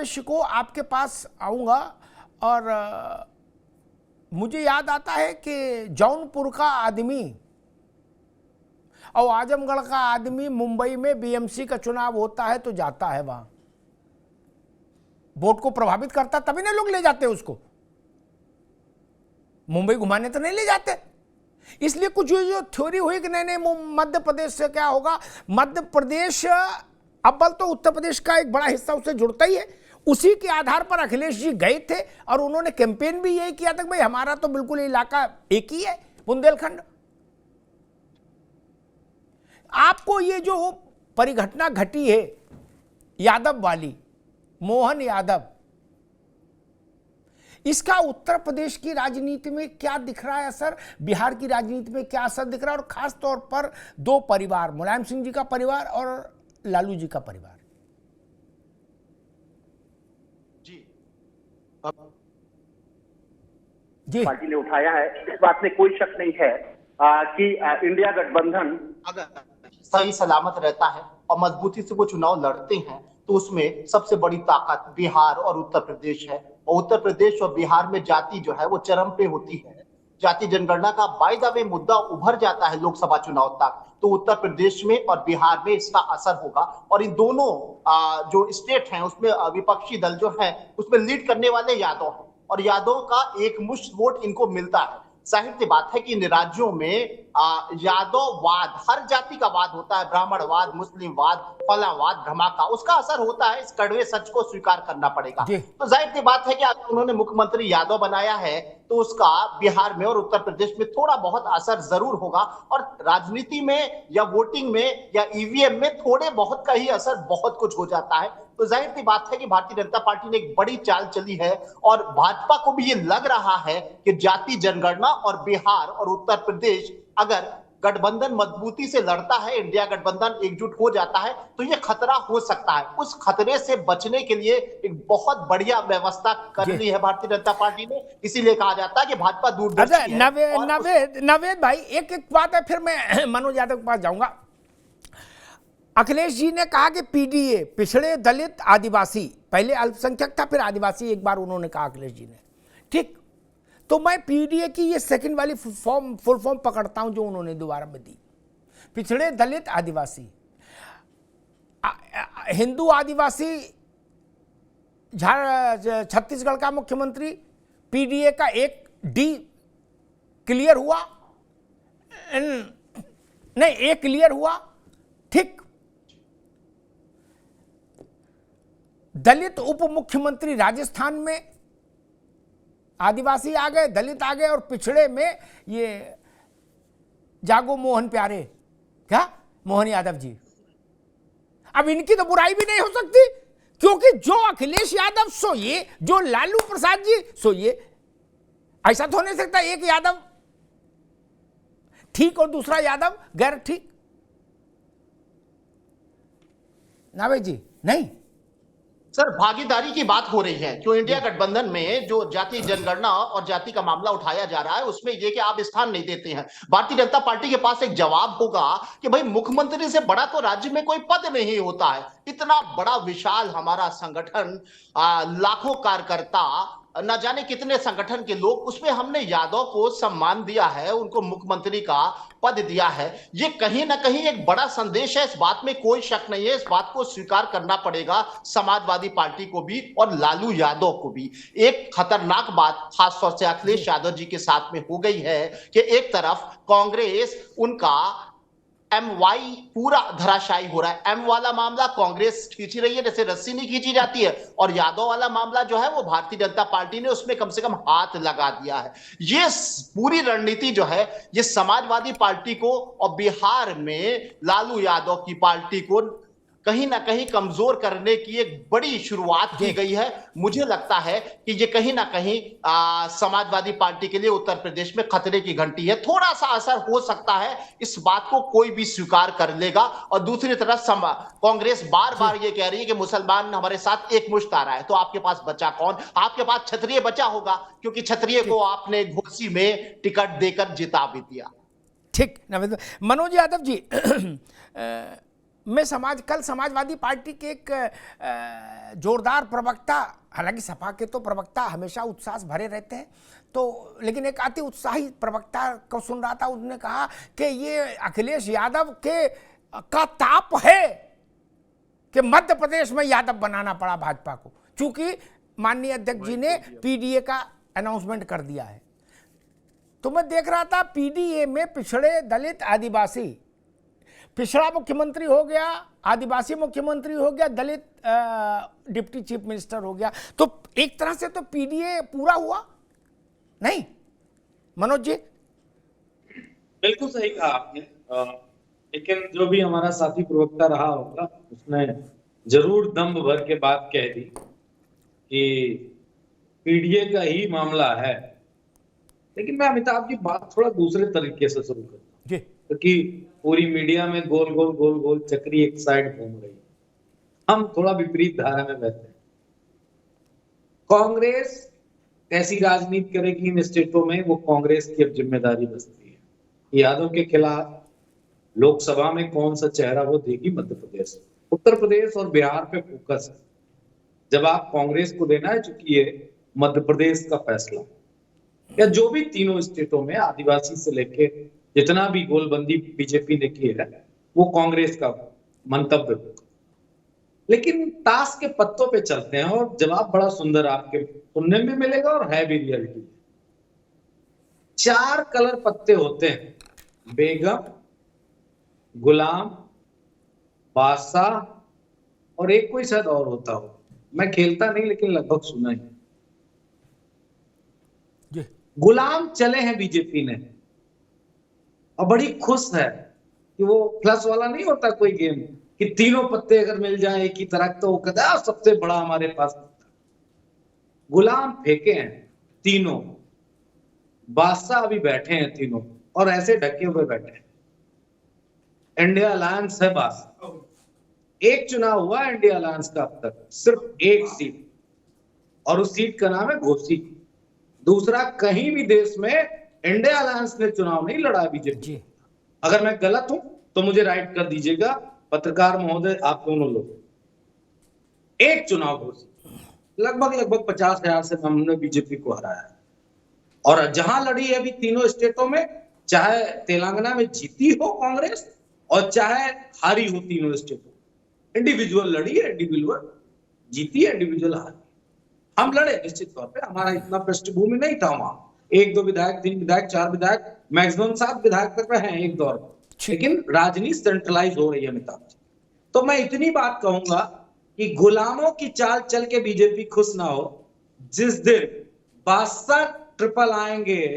शिको आपके पास आऊँगा और मुझे याद आता है कि जौनपुर का आदमी और आजमगढ़ का आदमी मुंबई में बीएमसी का चुनाव होता है तो जाता है वहाँ, वोट को प्रभावित करता तभी ना लोग ले जाते उसको, मुंबई घुमाने तो नहीं ले जाते। इसलिए कुछ जो थ्योरी हुई कि नहीं मध्य प्रदेश से क्या होगा, मध्य प्रदेश अव्वल तो उत्तर प्रदेश का एक बड़ा हिस्सा उससे जुड़ता ही है, उसी के आधार पर अखिलेश जी गए थे और उन्होंने कैंपेन भी यही किया था कि भाई हमारा तो बिल्कुल इलाका एक ही है, बुंदेलखंड। आपको ये जो परिघटना घटी है यादव वाली, मोहन यादव, इसका उत्तर प्रदेश की राजनीति में क्या दिख रहा है असर, बिहार की राजनीति में क्या असर दिख रहा है, और खास तौर पर दो परिवार, मुलायम सिंह जी का परिवार और लालू जी का परिवार? जी पार्टी ने उठाया है, इस बात में कोई शक नहीं है कि इंडिया गठबंधन अगर सही सलामत रहता है और मजबूती से वो चुनाव लड़ते हैं तो उसमें सबसे बड़ी ताकत बिहार और उत्तर प्रदेश है। और उत्तर प्रदेश और बिहार में जाति जो है वो चरम पे होती है। जाति जनगणना का बाय द वे मुद्दा उभर जाता है लोकसभा चुनाव तक, तो उत्तर प्रदेश में और बिहार में इसका असर होगा। और इन दोनों जो स्टेट हैं उसमें विपक्षी दल जो है उसमें लीड करने वाले यादव हैं और यादव का एक मुश्त वोट इनको मिलता है। जाहिर सी बात है कि इन राज्यों में यादववाद, हर जाति का वाद होता है, ब्राह्मणवाद, मुस्लिमवाद, फलावाद, धमाका, उसका असर होता है। इस कड़वे सच को स्वीकार करना पड़ेगा। तो जाहिर सी बात है कि अगर उन्होंने मुख्यमंत्री यादव बनाया है तो उसका बिहार में और उत्तर प्रदेश में थोड़ा बहुत असर जरूर होगा। और राजनीति में या वोटिंग में या ईवीएम में थोड़े बहुत का ही असर बहुत कुछ हो जाता है। तो जाहिर सी बात है कि भारतीय जनता पार्टी ने एक बड़ी चाल चली है और भाजपा को भी ये लग रहा है कि जाति जनगणना और बिहार और उत्तर प्रदेश अगर गठबंधन मजबूती से लड़ता है, इंडिया गठबंधन एकजुट हो जाता है तो ये खतरा हो सकता है। उस खतरे से बचने के लिए एक बहुत बढ़िया व्यवस्था कर ली है भारतीय जनता पार्टी ने। इसीलिए कहा जाता है कि भाजपा दूरदर्शी है। नवेद भाई, एक एक बात है, फिर मैं मनोज यादव के पास जाऊंगा। अखिलेश जी ने कहा कि पीडीए, पिछड़े दलित आदिवासी, पहले अल्पसंख्यक था फिर आदिवासी, एक बार उन्होंने कहा अखिलेश जी ने, ठीक। तो मैं पीडीए की ये सेकंड वाली फुल फॉर्म पकड़ता हूं जो उन्होंने दोबारा में दी, पिछड़े दलित आदिवासी, हिंदू आदिवासी। छत्तीसगढ़ का मुख्यमंत्री, पीडीए का एक डी क्लियर हुआ, नहीं ए क्लियर हुआ, ठीक। दलित उप मुख्यमंत्री राजस्थान में, आदिवासी आ गए, दलित आ गए, और पिछड़े में ये जागो मोहन प्यारे, क्या मोहन यादव जी। अब इनकी तो बुराई भी नहीं हो सकती क्योंकि जो अखिलेश यादव सो ये, जो लालू प्रसाद जी सो ये। ऐसा तो हो नहीं सकता एक यादव ठीक और दूसरा यादव गैर ठीक, ना भाई जी? नहीं सर, भागीदारी की बात हो रही है। जो इंडिया गठबंधन में जो जाति जनगणना और जाति का मामला उठाया जा रहा है उसमें ये कि आप स्थान नहीं देते हैं। भारतीय जनता पार्टी के पास एक जवाब होगा कि भाई मुख्यमंत्री से बड़ा तो राज्य में कोई पद नहीं होता है। इतना बड़ा विशाल हमारा संगठन, लाखों कार्यकर्ता, न जाने कितने संगठन के लोग, उसमें हमने यादव को सम्मान दिया है, उनको मुख्यमंत्री का पद दिया है। ये कहीं ना कहीं एक बड़ा संदेश है, इस बात में कोई शक नहीं है। इस बात को स्वीकार करना पड़ेगा समाजवादी पार्टी को भी और लालू यादव को भी। एक खतरनाक बात खासतौर से अखिलेश यादव जी के साथ में हो गई है कि एक तरफ कांग्रेस, उनका MY पूरा धराशायी हो रहा है। M वाला मामला कांग्रेस खींची रही है जैसे रस्सी नहीं खींची जाती है, और यादव वाला मामला जो है वो भारतीय जनता पार्टी ने उसमें कम से कम हाथ लगा दिया है। ये पूरी रणनीति जो है ये समाजवादी पार्टी को और बिहार में लालू यादव की पार्टी को कहीं ना कहीं कमजोर करने की एक बड़ी शुरुआत की गई है। मुझे लगता है कि ये कहीं ना कहीं समाजवादी पार्टी के लिए उत्तर प्रदेश में खतरे की घंटी है। थोड़ा सा असर हो सकता है, इस बात को कोई भी स्वीकार कर लेगा। और दूसरी तरफ कांग्रेस बार बार ये कह रही है कि मुसलमान हमारे साथ एक मुश्त आ रहा है, तो आपके पास बचा कौन? आपके पास क्षत्रिय बचा होगा, क्योंकि क्षत्रिय को आपने घोसी में टिकट देकर जिता भी दिया। ठीक। मनोज यादव जी, कल समाजवादी पार्टी के एक जोरदार प्रवक्ता, हालांकि सपा के तो प्रवक्ता हमेशा उत्साह से भरे रहते हैं, तो लेकिन एक अति उत्साही प्रवक्ता को सुन रहा था, उसने कहा कि ये अखिलेश यादव का ताप है कि मध्य प्रदेश में यादव बनाना पड़ा भाजपा को, चूंकि माननीय अध्यक्ष जी ने पीडीए का अनाउंसमेंट कर दिया है। तो मैं देख रहा था पीडीए में पिछड़े, दलित, आदिवासी, पिछड़ा मुख्यमंत्री हो गया, आदिवासी मुख्यमंत्री हो गया, दलित डिप्टी चीफ मिनिस्टर हो गया, तो एक तरह से तो पीडीए पूरा हुआ नहीं? मनोज जी। बिल्कुल सही कहा आपने, लेकिन जो भी हमारा साथी प्रवक्ता रहा होगा उसने जरूर दम भर के बात कह दी कि पीडीए का ही मामला है। लेकिन मैं अमिताभ की बात थोड़ा दूसरे तरीके से शुरू करता हूँ जी, क्योंकि पूरी मीडिया में गोल गोल गोल गोल चक्री एक साइड घूम रही है, हम थोड़ा विपरीत धारा में बहते हैं। कांग्रेस कैसी राजनीति करेगी इन स्टेटों में, वो कांग्रेस की अब जिम्मेदारी बसती है। यादव के खिलाफ लोकसभा में कौन सा चेहरा वो देगी मध्य प्रदेश, उत्तर प्रदेश और बिहार पे फोकस है। जब आप कांग्रेस को देना है, चूंकि ये मध्य प्रदेश का फैसला या जो भी तीनों स्टेटों में आदिवासी से लेके जितना भी गोलबंदी बीजेपी ने की है वो कांग्रेस का मंतव्य होगा। लेकिन ताश के पत्तों पे चलते हैं और जवाब बड़ा सुंदर आपके सुनने में मिलेगा और है भी रियलिटी। 4 कलर पत्ते होते हैं, बेगम, गुलाम, बादशाह और एक कोई शायद और होता हो, मैं खेलता नहीं लेकिन लगभग सुना ही। गुलाम चले हैं बीजेपी ने और बड़ी खुश है कि वो प्लस वाला नहीं होता कोई गेम कि तीनों पत्ते अगर मिल जाए एक ही तरह तो वो कहता है सबसे बड़ा हमारे पास। गुलाम फेंके हैं तीनों, बादशाह अभी बैठे हैं तीनों और ऐसे ढके हुए बैठे हैं। इंडिया अलायंस है बादशाह। एक चुनाव हुआ इंडिया अलायंस का अब तक, सिर्फ एक सीट, और उस सीट का नाम है घोसी। दूसरा कहीं भी देश में इंडिया अलायंस ने चुनाव नहीं लड़ा बीजेपी। अगर मैं गलत हूं तो मुझे राइट कर दीजिएगा पत्रकार महोदय, आप दोनों लोग। एक चुनाव घोसी, लगभग 50,000 से हमने बीजेपी को हराया। और जहां लड़ी है अभी तीनों स्टेटों में, चाहे तेलंगाना में जीती हो कांग्रेस और चाहे हारी हो तीनों स्टेटों, इंडिविजुअल लड़ी है, इंडिविजुअल जीती है, इंडिविजुअल हारी। हम लड़े निश्चित तौर पे, हमारा इतना पृष्ठभूमि नहीं था वहां, 1-2 विधायक, 3 विधायक, 4 विधायक, मैक्सिमम 7 विधायक तक रहे हैं एक दौर में। लेकिन राजनीति सेंट्रलाइज हो रही है अमिताभ जी। तो मैं इतनी बात कहूंगा कि गुलामों की चाल चल के बीजेपी खुश ना हो। जिस दिन बादशाह ट्रिपल आएंगे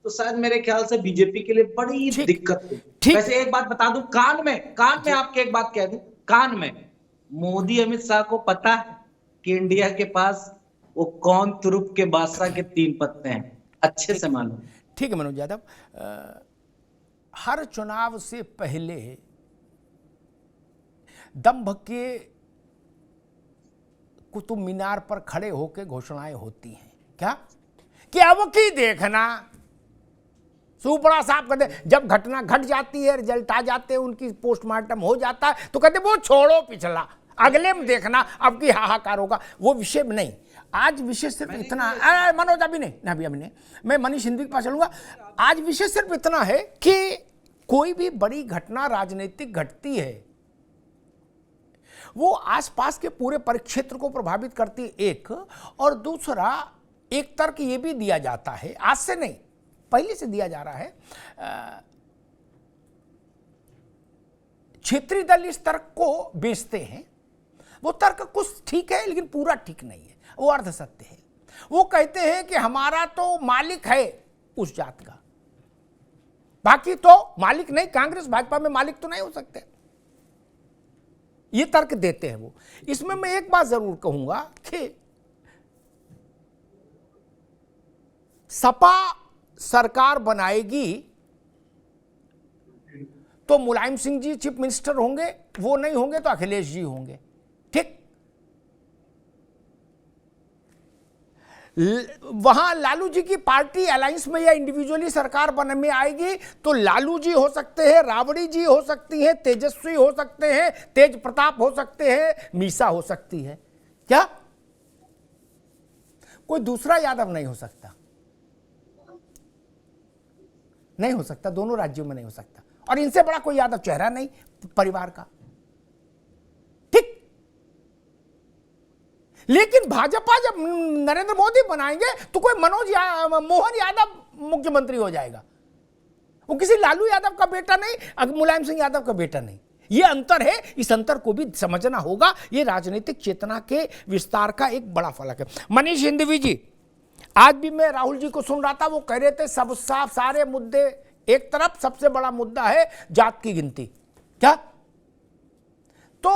तो शायद मेरे ख्याल से बीजेपी के लिए बड़ी दिक्कत होगी। वैसे एक बात बता दूं, कान में आपके एक बात कह दूं, कान में मोदी अमित शाह को पता है कि इंडिया के पास वो कौन तुरुप के बादशाह के 3 पत्ते हैं, अच्छे से मालूम। ठीक है मनोज यादव, हर चुनाव से पहले दंभ के कुतुब मीनार पर खड़े होकर घोषणाएं होती हैं क्या कि अब की देखना, सुपड़ा साफ कर दे। जब घटना घट जाती है, रिजल्ट आ जाते हैं, उनकी पोस्टमार्टम हो जाता है, तो कहते वो छोड़ो पिछला, अगले में देखना अब की हाहाकार होगा। वो विषय में नहीं, आज विषय सिर्फ इतना, मनोज अभी नहीं, मैं मनीष हिंदू के पास चलूंगा। आज विषय सिर्फ इतना है कि कोई भी बड़ी घटना राजनीतिक घटती है, वो आसपास के पूरे परिक्षेत्र को प्रभावित करती है, एक। और दूसरा, एक तर्क ये भी दिया जाता है, आज से नहीं पहले से दिया जा रहा है, क्षेत्रीय दल इस तर्क को बेचते हैं। वो तर्क कुछ ठीक है लेकिन पूरा ठीक नहीं है, वो अर्ध सत्य है। वो कहते हैं कि हमारा तो मालिक है उस जात का, बाकी तो मालिक नहीं, कांग्रेस भाजपा में मालिक तो नहीं हो सकते, ये तर्क देते हैं वो। इसमें मैं एक बात जरूर कहूंगा कि सपा सरकार बनाएगी तो मुलायम सिंह जी चीफ मिनिस्टर होंगे, वो नहीं होंगे तो अखिलेश जी होंगे, ठीक। वहां लालू जी की पार्टी अलायंस में या इंडिविजुअली सरकार बनने में आएगी तो लालू जी हो सकते हैं, राबड़ी जी हो सकती हैं, तेजस्वी हो सकते हैं, तेज प्रताप हो सकते हैं, मीसा हो सकती है। क्या कोई दूसरा यादव नहीं हो सकता? नहीं हो सकता, दोनों राज्यों में नहीं हो सकता। और इनसे बड़ा कोई यादव चेहरा नहीं परिवार का, ठीक। लेकिन भाजपा जब नरेंद्र मोदी बनाएंगे तो कोई मोहन यादव मुख्यमंत्री हो जाएगा। वो किसी लालू यादव का बेटा नहीं, मुलायम सिंह यादव का बेटा नहीं। ये अंतर है, इस अंतर को भी समझना होगा। ये राजनीतिक चेतना के विस्तार का एक बड़ा फलक है। मनीष हिंदवी जी, आज भी मैं राहुल जी को सुन रहा था, वो कह रहे थे सब सारे मुद्दे एक तरफ, सबसे बड़ा मुद्दा है जात की गिनती। क्या तो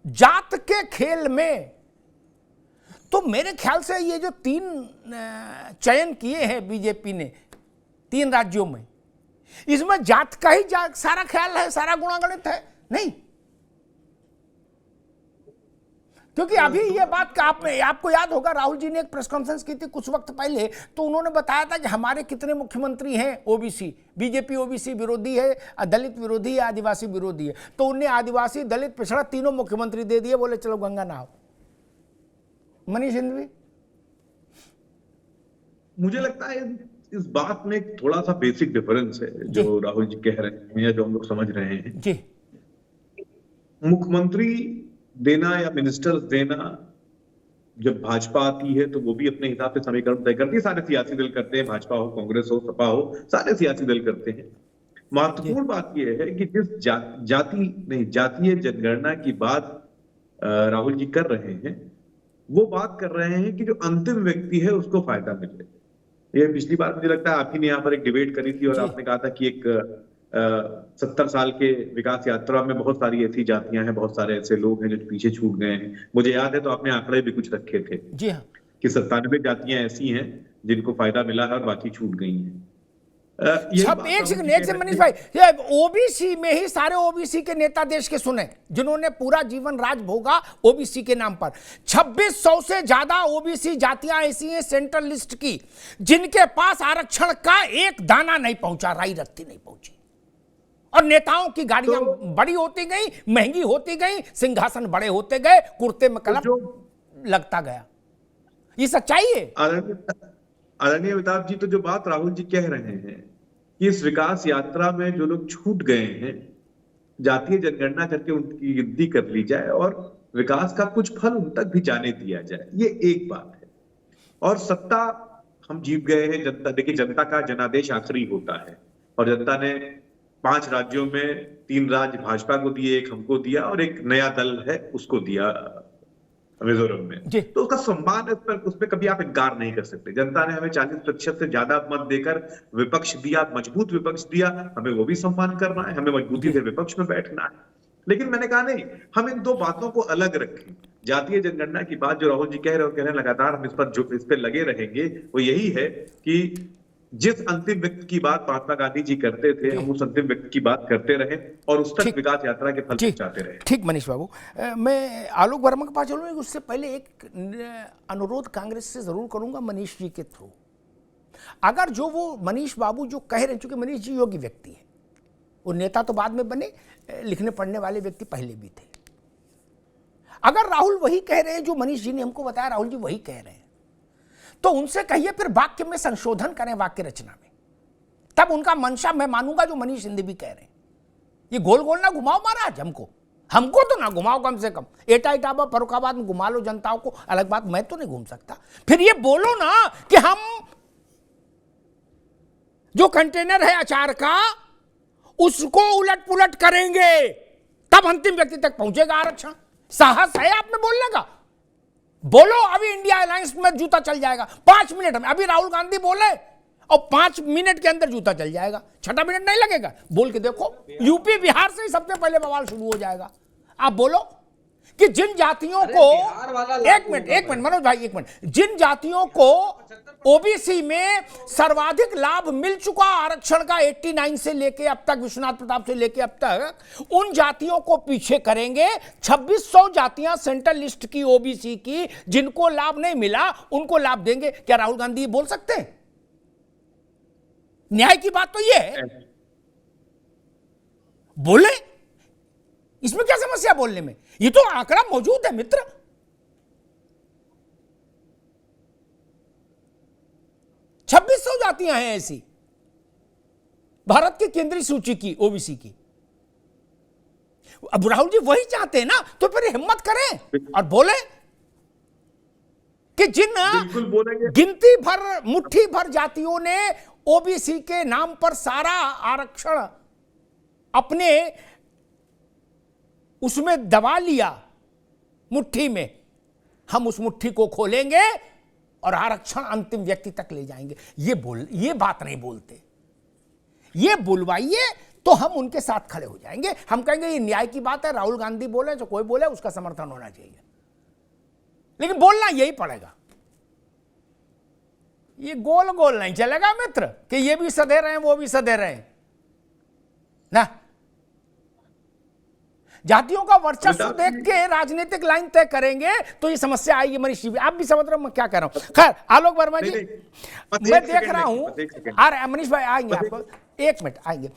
जात के खेल में तो मेरे ख्याल से ये जो 3 चयन किए हैं बीजेपी ने 3 राज्यों में, इसमें जात का ही सारा ख्याल है, सारा गुणागणित है नहीं। क्योंकि अभी ये बात का आपको याद होगा, राहुल जी ने एक प्रेस कॉन्फ्रेंस की थी कुछ वक्त पहले, तो उन्होंने बताया था कि हमारे कितने मुख्यमंत्री हैं ओबीसी, बीजेपी ओबीसी विरोधी है, दलित विरोधी है, आदिवासी विरोधी है। तो उन्हें आदिवासी, दलित, पिछड़ा तीनों मुख्यमंत्री दे दिए, बोले चलो गंगा नहाओ। मनीष हिंदवी, मुझे लगता है इस बात में एक थोड़ा सा बेसिक डिफरेंस है जो राहुल जी कह रहे हैं या जो हम लोग समझ रहे हैं जी। मुख्यमंत्री देना या मिनिस्टर्स देना जब भाजपा आती है तो वो भी अपने हिसाब से समीकरण तय करती है। सारे सियासी दल करते हैं, भाजपा हो, कांग्रेस हो, सपा हो, सारे सियासी दल करते हैं। महत्वपूर्ण बात यह है कि जिस जातीय जनगणना की बात राहुल जी कर रहे हैं, वो बात कर रहे हैं कि जो अंतिम व्यक्ति है उसको फायदा मिले। ये पिछली बार मुझे लगता है आप ही ने यहाँ पर एक डिबेट करी थी और आपने कहा था कि एक 70 साल के विकास यात्रा में बहुत सारी ऐसी जातियां हैं, बहुत सारे ऐसे लोग हैं जो पीछे छूट गए हैं। मुझे याद है तो आपने आंकड़े भी कुछ रखे थे जी हाँ, कि 97 जातियां ऐसी हैं जिनको फायदा मिला है और बाकी छूट गई हैं। एक से मनीष भाई, ओबीसी में ही सारे ओबीसी के नेता देश के सुने जिन्होंने पूरा जीवन राज भोगा ओबीसी के नाम पर। 2600 से ज्यादा ओबीसी जातियां ऐसी हैं सेंट्रल लिस्ट की जिनके पास आरक्षण का एक दाना नहीं पहुंचा, राई रत्ती नहीं पहुंची। और नेताओं की गाड़ियां बड़ी होती गई, महंगी होती गई, सिंहासन बड़े होते गए, कुर्ते में कलम लगता गया। ये सच्चाई है। आदरणीय अमिताभ जी, तो जो बात राहुल जी कह रहे हैं कि इस विकास यात्रा में जो लोग छूट गए हैं, जातीय जनगणना करके उनकी गिनती कर ली जाए और विकास का कुछ फल उन तक भी जाने दिया जाए, ये एक बात है। और सत्ता हम जीत गए हैं, जनता, देखिए जनता का जनादेश आखिरी होता है और जनता ने 5 राज्यों में 3 राज्य भाजपा को दिए, एक हमको दिया और एक नया दल है उसको दिया मिजोरम में। तो उसका सम्मान उसमें कभी आप इनकार नहीं कर सकते। जनता ने हमें 40% से ज्यादा मत देकर विपक्ष दिया, मजबूत विपक्ष दिया, हमें वो भी सम्मान करना है, हमें मजबूती से विपक्ष में बैठना है। लेकिन मैंने कहा नहीं, हम इन 2 बातों को अलग रखें। जातीय जनगणना की बात जो राहुल जी कह रहे हैं लगातार हम इस पर लगे रहेंगे, वो यही है कि जिस अंतिम व्यक्ति की बात महात्मा गांधी जी करते थे, हम उस अंतिम व्यक्ति की बात करते रहे और उस तक विकास यात्रा के फल पहुंचाते रहे। ठीक मनीष बाबू, मैं आलोक वर्मा के पास चलूंगा, उससे पहले एक अनुरोध कांग्रेस से जरूर करूंगा मनीष जी के थ्रू। अगर जो वो मनीष बाबू जो कह रहे हैं, चूंकि मनीष जी योग्य व्यक्ति है, वो नेता तो बाद में बने, लिखने पढ़ने वाले व्यक्ति पहले भी थे। अगर राहुल वही कह रहे हैं जो मनीष जी ने हमको बताया, राहुल जी वही कह रहे हैं, तो उनसे कहिए फिर वाक्य में संशोधन करें, वाक्य रचना में, तब उनका मंशा मैं मानूंगा जो मनीष हिंदी भी कह रहे हैं। ये गोल गोल ना घुमाओ महाराज, हमको तो ना घुमाओ, कम से कम एटा इटावा फर्रुखाबाद में घुमा लो जनताओं को, अलग बात, मैं तो नहीं घूम सकता। फिर ये बोलो ना कि हम जो कंटेनर है अचार का उसको उलट पुलट करेंगे, तब अंतिम व्यक्ति तक पहुंचेगा आरक्षण। साहस है आप में बोलने का? बोलो, अभी इंडिया अलायंस में जूता चल जाएगा 5 मिनट में। अभी राहुल गांधी बोले और 5 मिनट के अंदर जूता चल जाएगा, 6 मिनट नहीं लगेगा। बोल के देखो, यूपी बिहार से ही सबसे पहले बवाल शुरू हो जाएगा। आप बोलो कि जिन जातियों को, एक मिनट मनोज भाई, एक मिनट, जिन जातियों को ओबीसी में सर्वाधिक लाभ मिल चुका आरक्षण का 89 से लेके अब तक, विश्वनाथ प्रताप से लेके अब तक, उन जातियों को पीछे करेंगे। 2600 जातियां सेंट्रल लिस्ट की ओबीसी की जिनको लाभ नहीं मिला उनको लाभ देंगे। क्या राहुल गांधी ये बोल सकते हैं? न्याय की बात तो ये है, बोले, इसमें क्या समस्या बोलने में? ये तो आंकड़ा मौजूद है मित्र। छब्बीस 2600 जातियां हैं ऐसी भारत की केंद्रीय सूची की ओबीसी की। अब राहुल जी वही चाहते हैं ना, तो फिर हिम्मत करें और बोले कि जिन बिल्कुल बोलेंगे। गिनती भर, मुट्ठी भर जातियों ने ओबीसी के नाम पर सारा आरक्षण अपने उसमें दबा लिया मुट्ठी में, हम उस मुट्ठी को खोलेंगे और आरक्षण अंतिम व्यक्ति तक ले जाएंगे। ये बात नहीं बोलते। ये बुलवाइए तो हम उनके साथ खड़े हो जाएंगे। हम कहेंगे ये न्याय की बात है, राहुल गांधी बोले तो कोई बोले, उसका समर्थन होना चाहिए, लेकिन बोलना यही पड़ेगा। ये गोल गोल नहीं चलेगा मित्र कि ये भी सधे रहे हैं वो भी सधे रहे हैं ना। जातियों का वर्चस्व देख के राजनीतिक लाइन तय करेंगे तो ये समस्या आएगी। मनीष जी, आप भी समझ रहे हो मैं क्या कह रहा हूं। खैर आलोक वर्मा जी, मैं देख रहा हूं, अरे मनीष भाई आएंगे, आपको 1 मिनट आएंगे।